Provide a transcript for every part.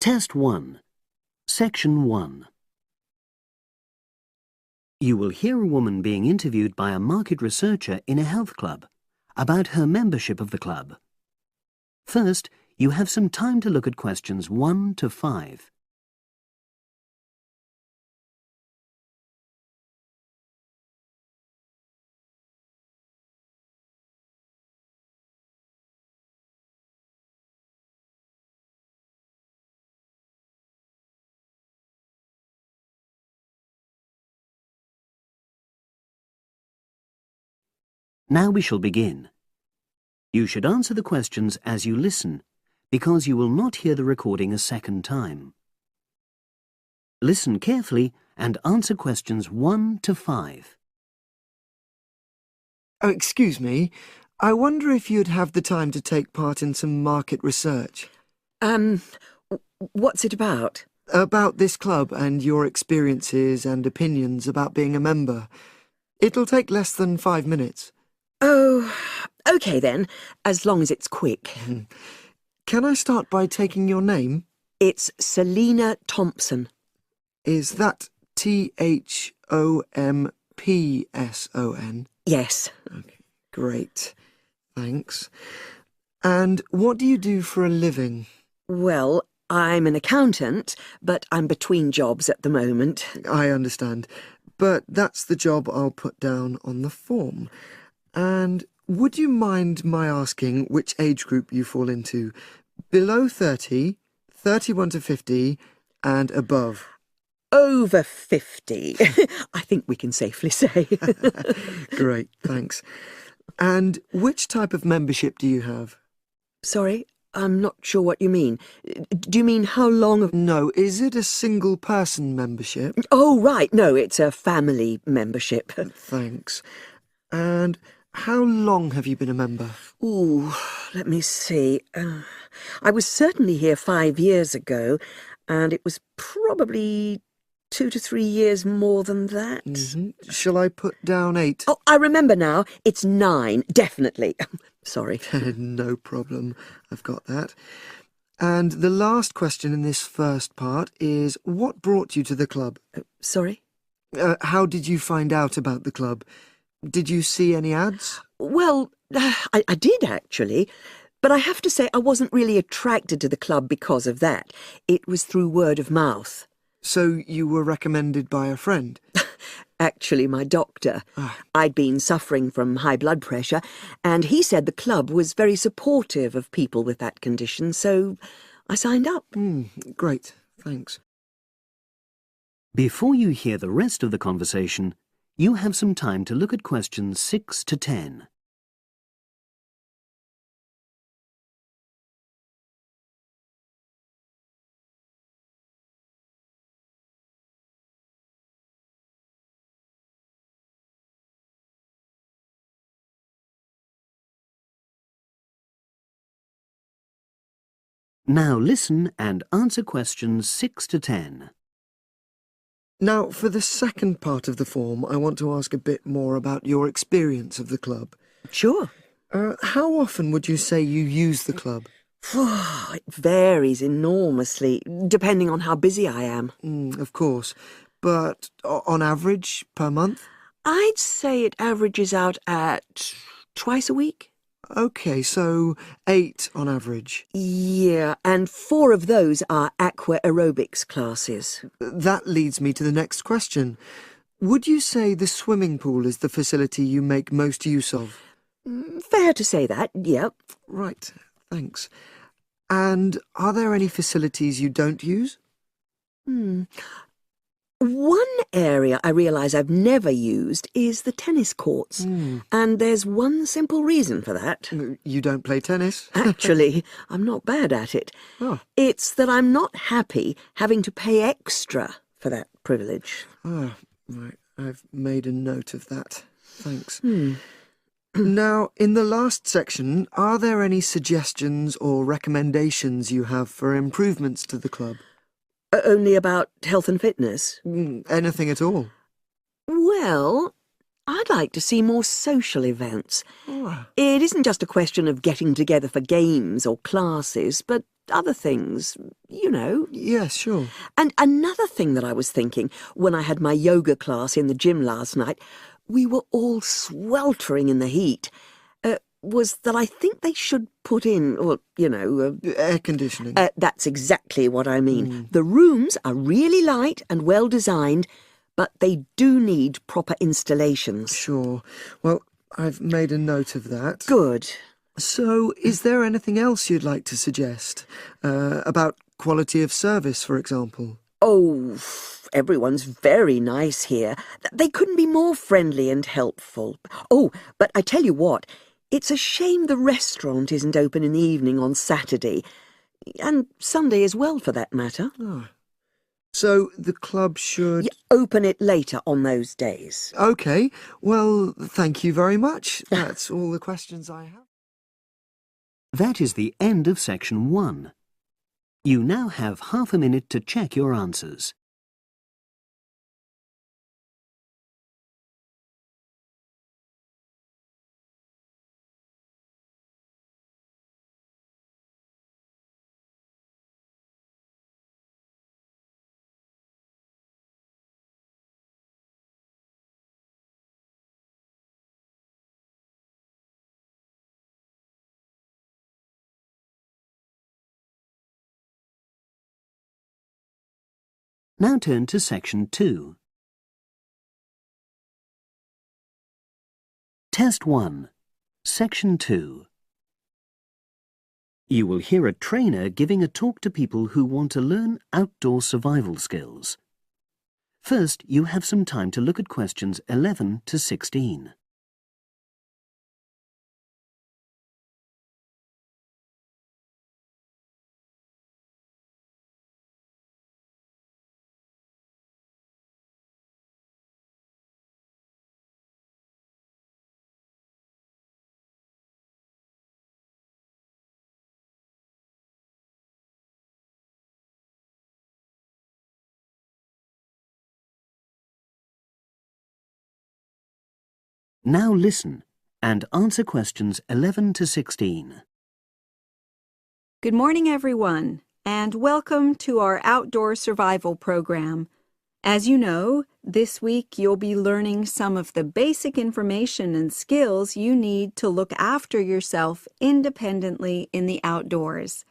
Test 1. Section 1. You will hear a woman being interviewed by a market researcher in a health club about her membership of the club. First, you have some time to look at questions 1 to 5. Now we shall begin. You should answer the questions as you listen, because you will not hear the recording a second time. Listen carefully and answer questions 1 to 5. Oh, excuse me. I wonder if you'd have the time to take part in some market research. What's it about? About this club and your experiences and opinions about being a member. It'll take less than 5 minutes. Oh, OK then, as long as it's quick. Can I start by taking your name? It's Selina Thompson. Is that Thompson? Yes. Okay, great. Thanks. And what do you do for a living? Well, I'm an accountant, but I'm between jobs at the moment. I understand. But that's the job I'll put down on the form. And would you mind my asking which age group you fall into? Below 30, 31 to 50, and above? Over 50, I think we can safely say. Great, thanks. And which type of membership do you have? Sorry, I'm not sure what you mean. Do you mean how long of... No, is it a single-person membership? Oh, right, no, it's a family membership. Thanks. And how long have you been a member? Ooh, let me see. I was certainly here 5 years ago, and it was probably 2 to 3 years more than that. Shall I put down 8? Oh, I remember now. It's 9, definitely. Sorry. No problem. I've got that. And the last question in this first part is, what brought you to the club? Sorry? How did you find out about the club? Did you see any ads? Well, I did actually, but I have to say I wasn't really attracted to the club because of that. It was through word of mouth. So you were recommended by a friend? Actually, my doctor. I'd been suffering from high blood pressure, and he said the club was very supportive of people with that condition, so I signed up. Great, thanks. Before you hear the rest of the conversation, you have some time to look at questions 6 to 10. Now listen and answer questions 6 to 10. Now, for the second part of the form, I want to ask a bit more about your experience of the club. Sure. How often would you say you use the club? It varies enormously, depending on how busy I am. Of course. But on average, per month? I'd say it averages out at twice a week. OK, so 8 on average. Yeah, and 4 of those are aqua aerobics classes. That leads me to the next question. Would you say the swimming pool is the facility you make most use of? Fair to say that, yep. Right, thanks. And are there any facilities you don't use? One area I realise I've never used is the tennis courts. And there's one simple reason for that. You don't play tennis? Actually, I'm not bad at it. Oh. It's that I'm not happy having to pay extra for that privilege. Right. I've made a note of that. Thanks. Now, in the last section, are there any suggestions or recommendations you have for improvements to the club? Only about health and fitness? Anything at all? Well, I'd like to see more social events. Oh, It isn't just a question of getting together for games or classes, but other things, you know. yes, sure. And another thing that I was thinking, when I had my yoga class in the gym last night, we were all sweltering in the heat, was that I think they should put in, well, you know... Air conditioning. That's exactly what I mean. The rooms are really light and well designed, but they do need proper installations. Sure. Well, I've made a note of that. Good. So, is there anything else you'd like to suggest? About quality of service, for example? Oh, everyone's very nice here. They couldn't be more friendly and helpful. Oh, but I tell you what, it's a shame the restaurant isn't open in the evening on Saturday, and Sunday as well, for that matter. Oh. So, the club should... Open it later on those days. OK. Well, thank you very much. That's all the questions I have. That is the end of section 1. You now have half a minute to check your answers. Now turn to section 2. Test 1, section 2. You will hear a trainer giving a talk to people who want to learn outdoor survival skills. First, you have some time to look at questions 11 to 16. Now listen and answer questions 11 to 16. Good morning, everyone, and welcome to our outdoor survival program. As you know, this week you'll be learning some of the basic information and skills you need to look after yourself independently in the outdoors.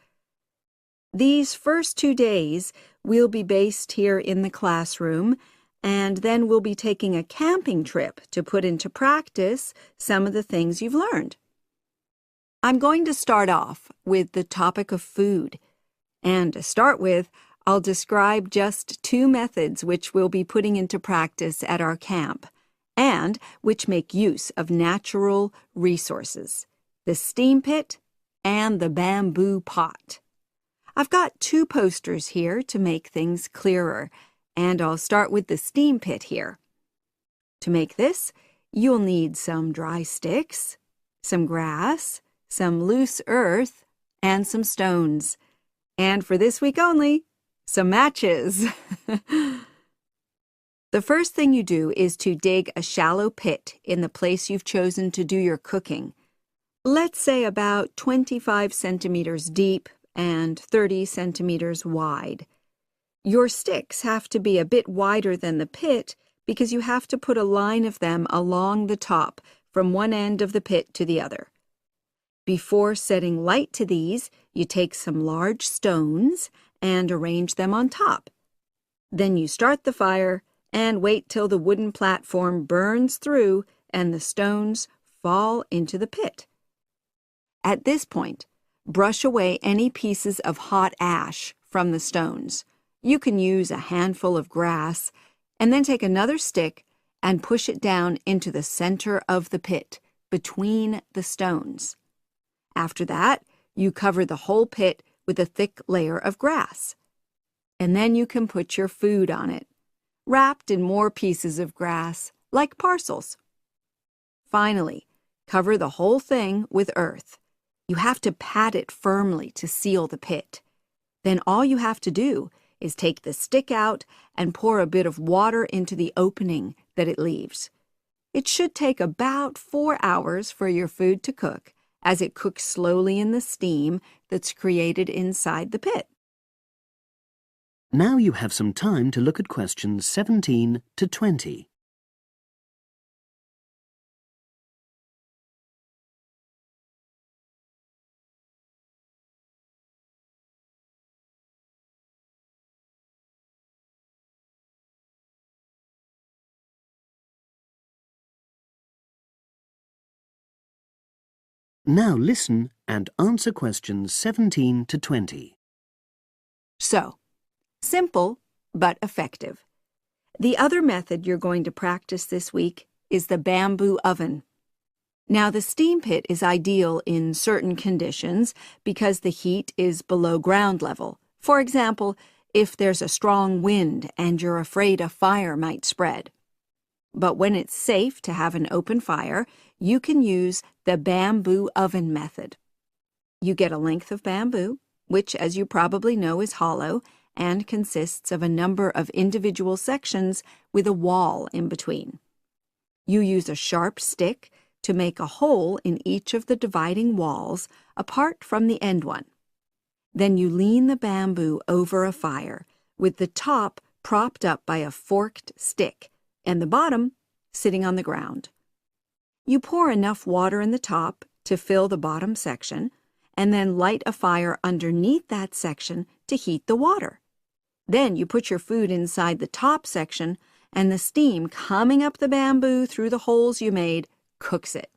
These first 2 days will be based here in the classroom, and then we'll be taking a camping trip to put into practice some of the things you've learned. I'm going to start off with the topic of food. And to start with, I'll describe just 2 methods which we'll be putting into practice at our camp, and which make use of natural resources, the steam pit and the bamboo pot. I've got 2 posters here to make things clearer, and I'll start with the steam pit here. To make this, you'll need some dry sticks, some grass, some loose earth, and some stones. And for this week only, some matches. The first thing you do is to dig a shallow pit in the place you've chosen to do your cooking. Let's say about 25 centimeters deep and 30 centimeters wide. Your sticks have to be a bit wider than the pit because you have to put a line of them along the top from one end of the pit to the other. Before setting light to these, you take some large stones and arrange them on top. Then you start the fire and wait till the wooden platform burns through and the stones fall into the pit. At this point, brush away any pieces of hot ash from the stones. You can use a handful of grass, and then take another stick and push it down into the center of the pit, between the stones. After that, you cover the whole pit with a thick layer of grass. And then you can put your food on it, wrapped in more pieces of grass, like parcels. Finally, cover the whole thing with earth. You have to pat it firmly to seal the pit. Then all you have to do is take the stick out and pour a bit of water into the opening that it leaves. It should take about 4 hours for your food to cook, as it cooks slowly in the steam that's created inside the pit. Now you have some time to look at questions 17 to 20. Now listen and answer questions 17 to 20. So, simple but effective. The other method you're going to practice this week is the bamboo oven. Now, the steam pit is ideal in certain conditions because the heat is below ground level. For example, if there's a strong wind and you're afraid a fire might spread. But when it's safe to have an open fire, you can use the bamboo oven method. You get a length of bamboo, which, as you probably know, is hollow and consists of a number of individual sections with a wall in between. You use a sharp stick to make a hole in each of the dividing walls apart from the end one. Then you lean the bamboo over a fire, with the top propped up by a forked stick and the bottom sitting on the ground. You pour enough water in the top to fill the bottom section, and then light a fire underneath that section to heat the water. Then you put your food inside the top section, and the steam coming up the bamboo through the holes you made cooks it.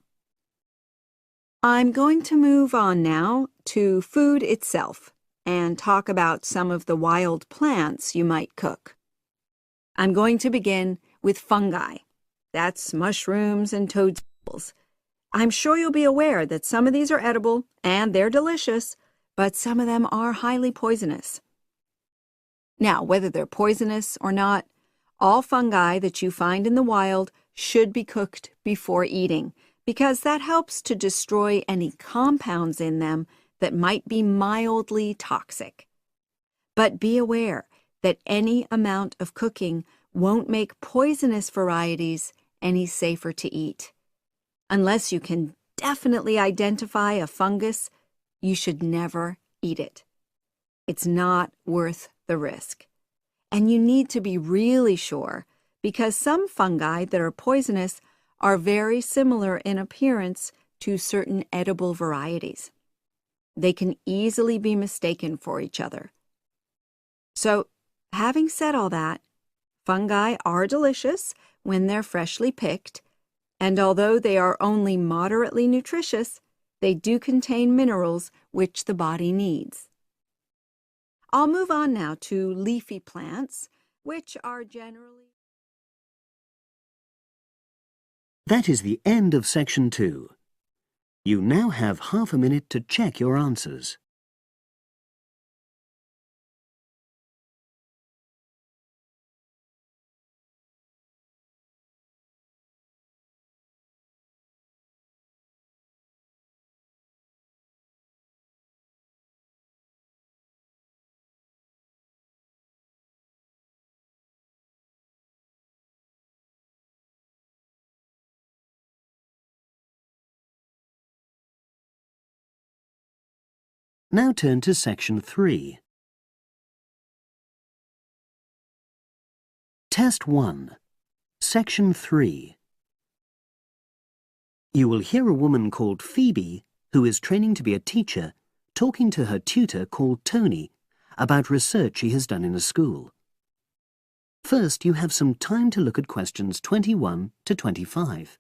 I'm going to move on now to food itself and talk about some of the wild plants you might cook. I'm going to begin with fungi. That's mushrooms and toadstools. I'm sure you'll be aware that some of these are edible and they're delicious, but some of them are highly poisonous. Now, whether they're poisonous or not, all fungi that you find in the wild should be cooked before eating, because that helps to destroy any compounds in them that might be mildly toxic. But be aware that any amount of cooking won't make poisonous varieties any safer to eat. Unless you can definitely identify a fungus, you should never eat it. It's not worth the risk. And you need to be really sure, because some fungi that are poisonous are very similar in appearance to certain edible varieties. They can easily be mistaken for each other. So, having said all that, fungi are delicious when they're freshly picked, and although they are only moderately nutritious, they do contain minerals which the body needs. I'll move on now to leafy plants, which are generally... That is the end of section 2. You now have half a minute to check your answers. Now turn to section 3. Test 1. Section 3. You will hear a woman called Phoebe, who is training to be a teacher, talking to her tutor called Tony about research she has done in a school. First, you have some time to look at questions 21 to 25.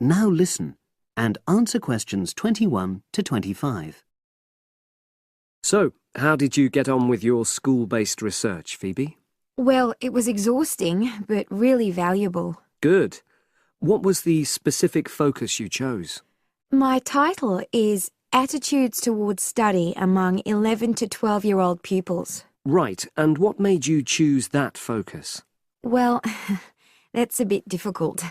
Now listen and answer questions 21 to 25. So, how did you get on with your school-based research, Phoebe? Well, it was exhausting, but really valuable. Good. What was the specific focus you chose? My title is Attitudes Towards Study Among 11 to 12-year-old Pupils. Right, and what made you choose that focus? Well, that's a bit difficult.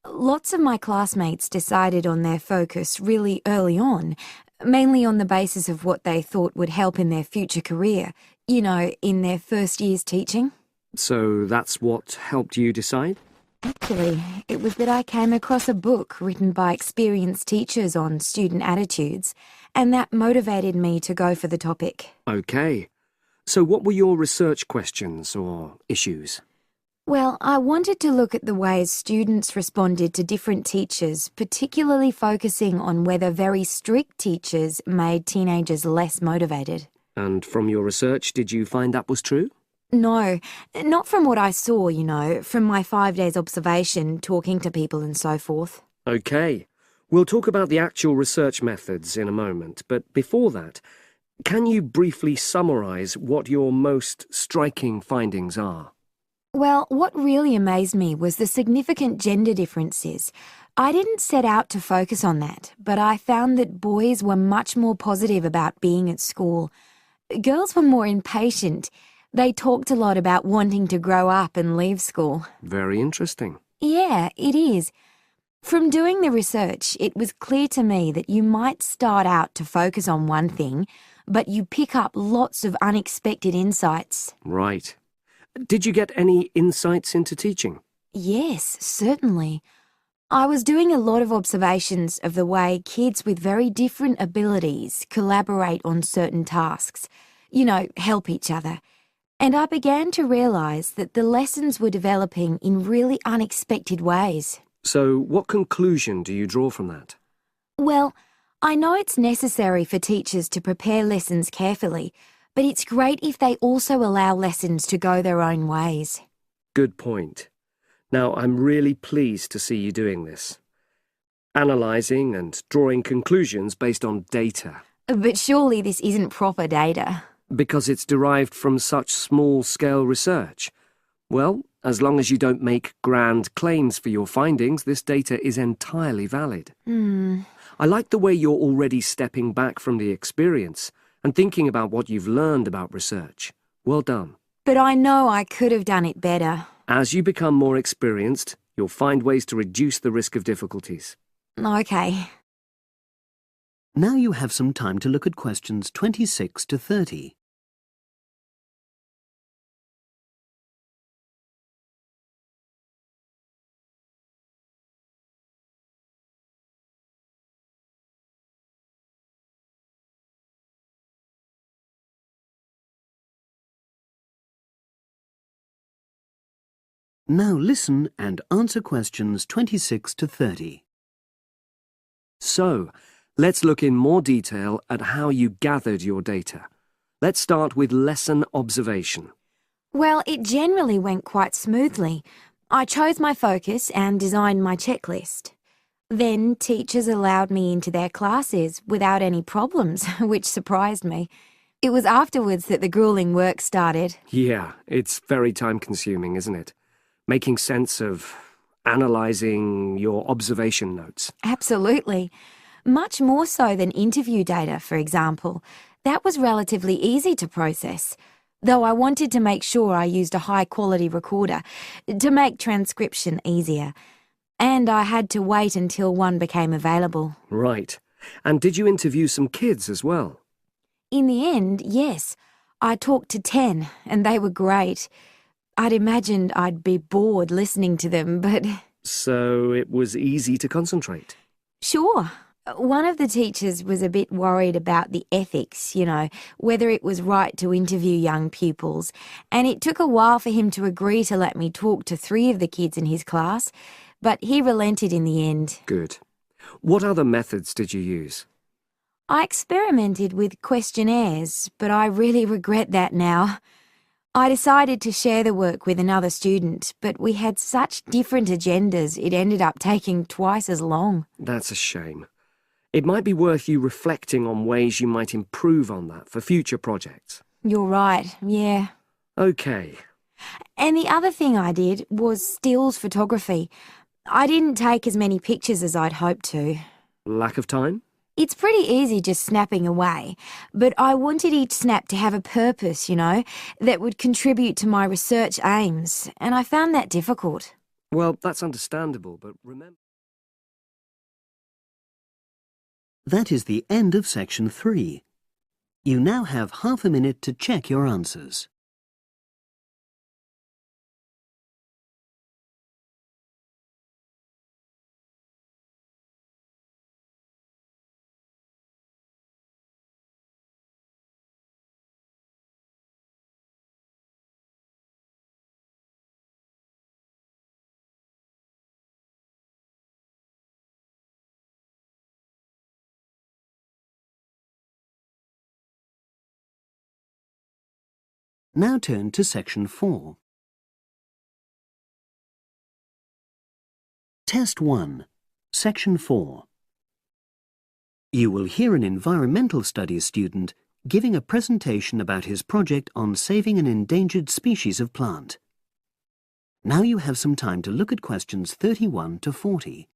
Lots of my classmates decided on their focus really early on, mainly on the basis of what they thought would help in their future career, in their first year's teaching. So that's what helped you decide? Actually, it was that I came across a book written by experienced teachers on student attitudes, and that motivated me to go for the topic. Okay. So what were your research questions or issues? Well, I wanted to look at the ways students responded to different teachers, particularly focusing on whether very strict teachers made teenagers less motivated. And from your research, did you find that was true? No, not from what I saw, from my 5 days observation, talking to people and so forth. Okay. We'll talk about the actual research methods in a moment, but before that, can you briefly summarise what your most striking findings are? Well, what really amazed me was the significant gender differences. I didn't set out to focus on that, but I found that boys were much more positive about being at school. Girls were more impatient. They talked a lot about wanting to grow up and leave school. Very interesting. Yeah, it is. From doing the research, it was clear to me that you might start out to focus on one thing, but you pick up lots of unexpected insights. Right. Did you get any insights into teaching? Yes, certainly. I was doing a lot of observations of the way kids with very different abilities collaborate on certain tasks, help each other. And I began to realise that the lessons were developing in really unexpected ways. So what conclusion do you draw from that? Well, I know it's necessary for teachers to prepare lessons carefully, but it's great if they also allow lessons to go their own ways. Good point. Now, I'm really pleased to see you doing this. Analysing and drawing conclusions based on data. But surely this isn't proper data. Because it's derived from such small-scale research. Well, as long as you don't make grand claims for your findings, this data is entirely valid. I like the way you're already stepping back from the experience and thinking about what you've learned about research. Well done. But I know I could have done it better. As you become more experienced, you'll find ways to reduce the risk of difficulties. Okay. Now you have some time to look at questions 26 to 30. Now listen and answer questions 26 to 30. So, let's look in more detail at how you gathered your data. Let's start with lesson observation. Well, it generally went quite smoothly. I chose my focus and designed my checklist. Then teachers allowed me into their classes without any problems, which surprised me. It was afterwards that the grueling work started. Yeah, it's very time-consuming, isn't it? Making sense of analysing your observation notes. Absolutely. Much more so than interview data, for example. That was relatively easy to process, though I wanted to make sure I used a high-quality recorder to make transcription easier. And I had to wait until one became available. Right. And did you interview some kids as well? In the end, yes. I talked to 10, and they were great. I'd imagined I'd be bored listening to them, but... So it was easy to concentrate? Sure. One of the teachers was a bit worried about the ethics, whether it was right to interview young pupils, and it took a while for him to agree to let me talk to 3 of the kids in his class, but he relented in the end. Good. What other methods did you use? I experimented with questionnaires, but I really regret that now. I decided to share the work with another student, but we had such different agendas it ended up taking twice as long. That's a shame. It might be worth you reflecting on ways you might improve on that for future projects. You're right, yeah. Okay. And the other thing I did was stills photography. I didn't take as many pictures as I'd hoped to. Lack of time? It's pretty easy just snapping away, but I wanted each snap to have a purpose, that would contribute to my research aims, and I found that difficult. Well, that's understandable, but remember... That is the end of section 3. You now have half a minute to check your answers. Now turn to section 4. Test 1, section 4. You will hear an environmental studies student giving a presentation about his project on saving an endangered species of plant. Now you have some time to look at questions 31 to 40.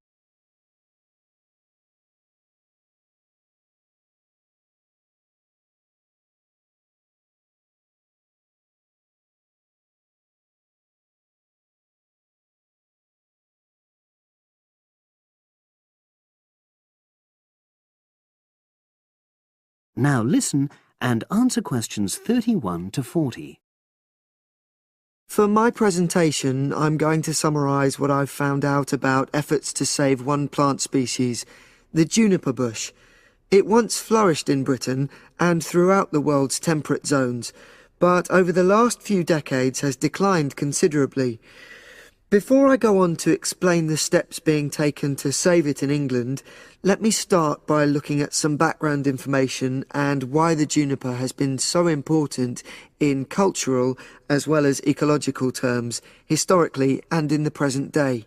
Now listen and answer questions 31 to 40. For my presentation, I'm going to summarise what I've found out about efforts to save one plant species, the juniper bush. It once flourished in Britain and throughout the world's temperate zones, but over the last few decades has declined considerably. Before I go on to explain the steps being taken to save it in England, let me start by looking at some background information and why the juniper has been so important in cultural as well as ecological terms, historically and in the present day.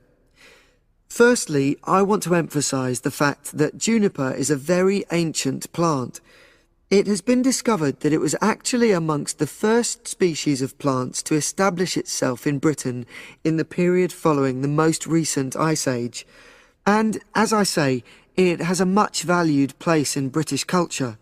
Firstly, I want to emphasise the fact that juniper is a very ancient plant. It has been discovered that it was actually amongst the first species of plants to establish itself in Britain in the period following the most recent Ice Age. And, as I say, it has a much valued place in British culture.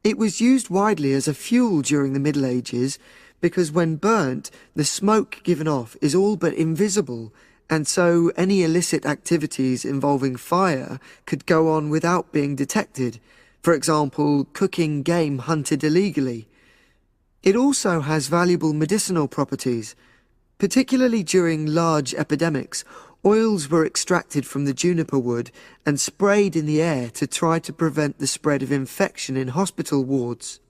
It was used widely as a fuel during the Middle Ages because when burnt, the smoke given off is all but invisible, and so any illicit activities involving fire could go on without being detected. For example, cooking game hunted illegally. It also has valuable medicinal properties. Particularly during large epidemics, oils were extracted from the juniper wood and sprayed in the air to try to prevent the spread of infection in hospital wards.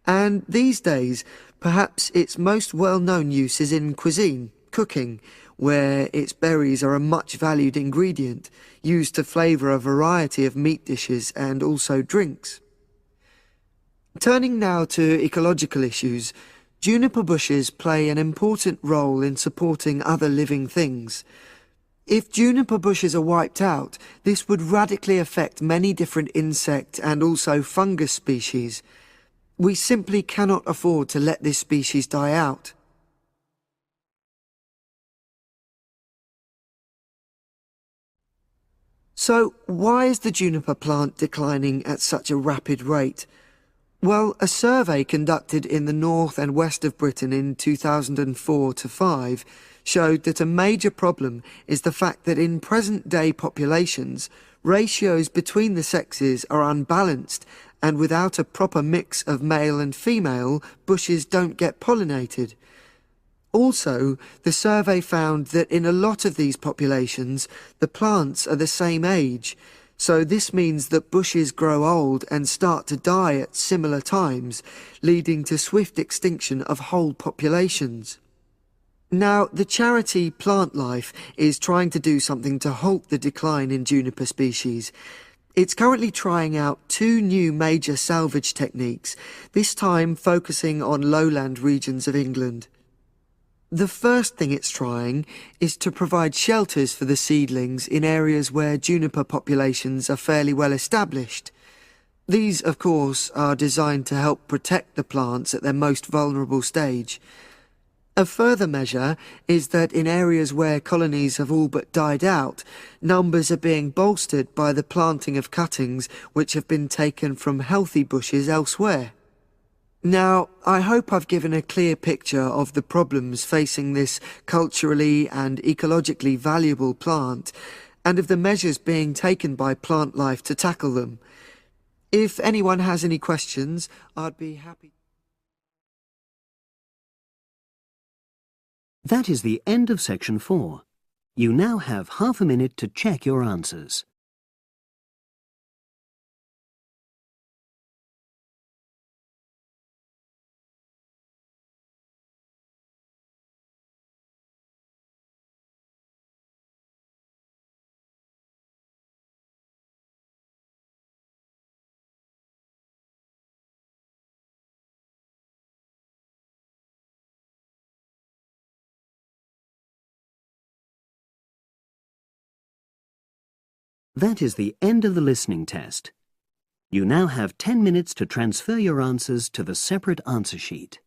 And these days, perhaps its most well-known use is in cuisine, cooking, where its berries are a much valued ingredient, used to flavour a variety of meat dishes and also drinks. Turning now to ecological issues, juniper bushes play an important role in supporting other living things. If juniper bushes are wiped out, this would radically affect many different insect and also fungus species. We simply cannot afford to let this species die out. So, why is the juniper plant declining at such a rapid rate? Well, a survey conducted in the north and west of Britain in 2004-5 showed that a major problem is the fact that in present-day populations, ratios between the sexes are unbalanced, and without a proper mix of male and female, bushes don't get pollinated. Also, the survey found that in a lot of these populations, the plants are the same age, so this means that bushes grow old and start to die at similar times, leading to swift extinction of whole populations. Now, the charity Plant Life is trying to do something to halt the decline in juniper species. It's currently trying out 2 new major salvage techniques, this time focusing on lowland regions of England. The first thing it's trying is to provide shelters for the seedlings in areas where juniper populations are fairly well established. These, of course, are designed to help protect the plants at their most vulnerable stage. A further measure is that in areas where colonies have all but died out, numbers are being bolstered by the planting of cuttings which have been taken from healthy bushes elsewhere. Now, I hope I've given a clear picture of the problems facing this culturally and ecologically valuable plant, and of the measures being taken by plant life to tackle them. If anyone has any questions, I'd be happy. That is the end of section 4. You now have half a minute to check your answers. That is the end of the listening test. You now have 10 minutes to transfer your answers to the separate answer sheet.